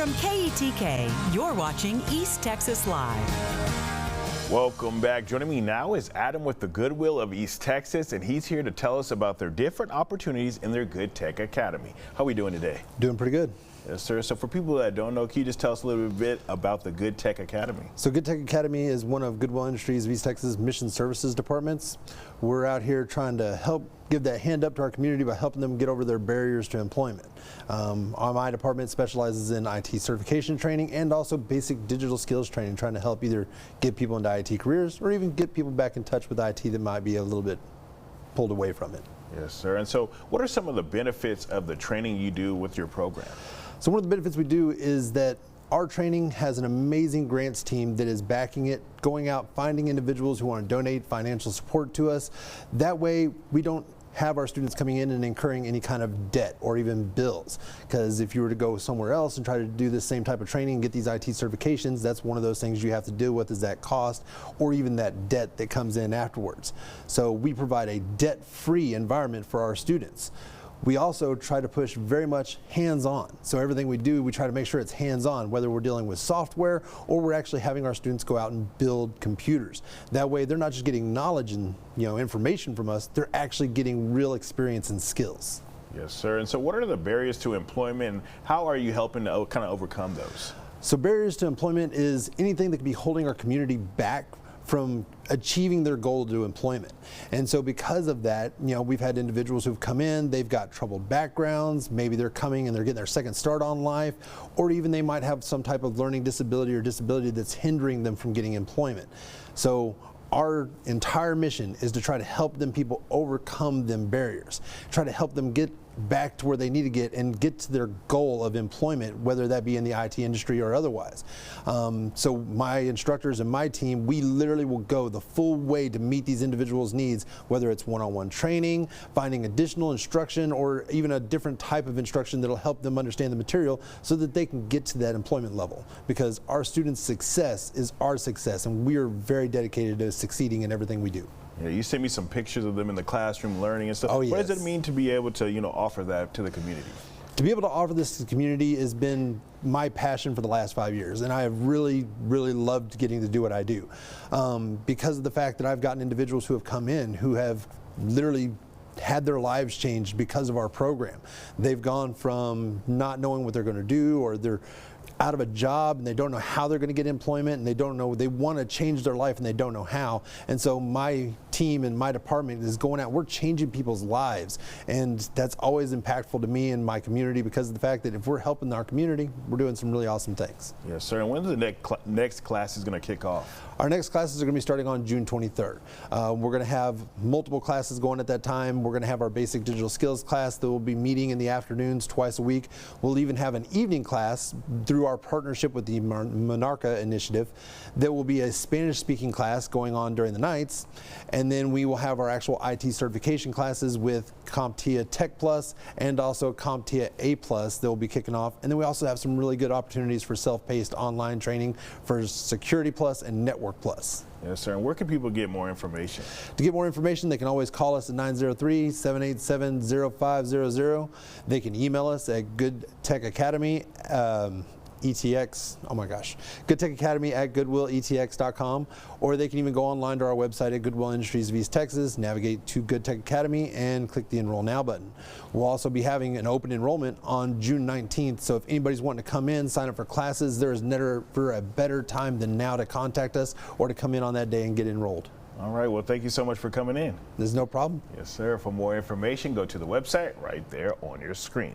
From KETK, you're watching East Texas Live. Welcome back. Joining me now is Adam with the Goodwill of East Texas, and he's here to tell us about their different opportunities in their GoodTech Academy. How are we doing today? Doing pretty good. Yes, sir. So for people that don't know, can you just tell us a little bit about the GoodTech Academy? So GoodTech Academy is one of Goodwill Industries of East Texas mission services departments. We're out here trying to help give that hand up to our community by helping them get over their barriers to employment. My department specializes in IT certification training and also basic digital skills training, trying to help either get people into IT careers or even get people back in touch with IT that might be a little bit pulled away from it. Yes, sir. And so what are some of the benefits of the training you do with your program? So one of the benefits we do is that our training has an amazing grants team that is backing it, going out, finding individuals who want to donate financial support to us. That way we don't have our students coming in and incurring any kind of debt or even bills. Because if you were to go somewhere else and try to do the same type of training and get these IT certifications, that's one of those things you have to deal with, is that cost or even that debt that comes in afterwards. So we provide a debt-free environment for our students. We also try to push very much hands-on. So everything we do, we try to make sure it's hands-on, whether we're dealing with software or we're actually having our students go out and build computers. That way they're not just getting knowledge and information from us, they're actually getting real experience and skills. Yes, sir. And so what are the barriers to employment, and how are you helping to kind of overcome those? So barriers to employment is anything that could be holding our community back from achieving their goal to employment. And so because of that, we've had individuals who've come in, they've got troubled backgrounds, maybe they're coming and they're getting their second start on life, or even they might have some type of learning disability or disability that's hindering them from getting employment. So our entire mission is to try to help them people overcome them barriers, try to help them get back to where they need to get and get to their goal of employment, whether that be in the IT industry or otherwise. So my instructors and my team, we literally will go the full way to meet these individuals' needs, whether it's one-on-one training, finding additional instruction, or even a different type of instruction that'll help them understand the material so that they can get to that employment level. Because our students' success is our success, and we are very dedicated to succeeding in everything we do. Yeah, you sent me some pictures of them in the classroom learning and stuff. Oh, yes. What does it mean to be able to, offer that to the community? To be able to offer this to the community has been my passion for the last 5 years, and I have really, really loved getting to do what I do. Because of the fact that I've gotten individuals who have come in who have literally had their lives changed because of our program. They've gone from not knowing what they're going to do, or they're out of a job and they don't know how they're going to get employment, and they want to change their life and they don't know how. And so my team and my department is going out, we're changing people's lives, and that's always impactful to me and my community, because of the fact that if we're helping our community, we're doing some really awesome things. Yes, sir. And when's the next class is going to kick off? Our next classes are going to be starting on June 23rd. We're going to have multiple classes going at that time. We're going to have our basic digital skills class that will be meeting in the afternoons twice a week. We'll even have an evening class through our partnership with the Monarca initiative. There will be a Spanish speaking class going on during the nights, and then we will have our actual IT certification classes with CompTIA Tech Plus and also CompTIA A Plus that will be kicking off. And then we also have some really good opportunities for self-paced online training for Security Plus and Network Plus. Yes, sir. And where can people get more information? To get more information, they can always call us at 903-787-0500. They can email us at GoodTech Academy, GoodTech Academy at goodwilletx.com, or they can even go online to our website at Goodwill Industries of East Texas, navigate to GoodTech Academy, and click the Enroll Now button. We'll also be having an open enrollment on June 19th, so if anybody's wanting to come in, sign up for classes, there is never a better time than now to contact us or to come in on that day and get enrolled. All right. Well, thank you so much for coming in. There's no problem. Yes, sir. For more information, go to the website right there on your screen.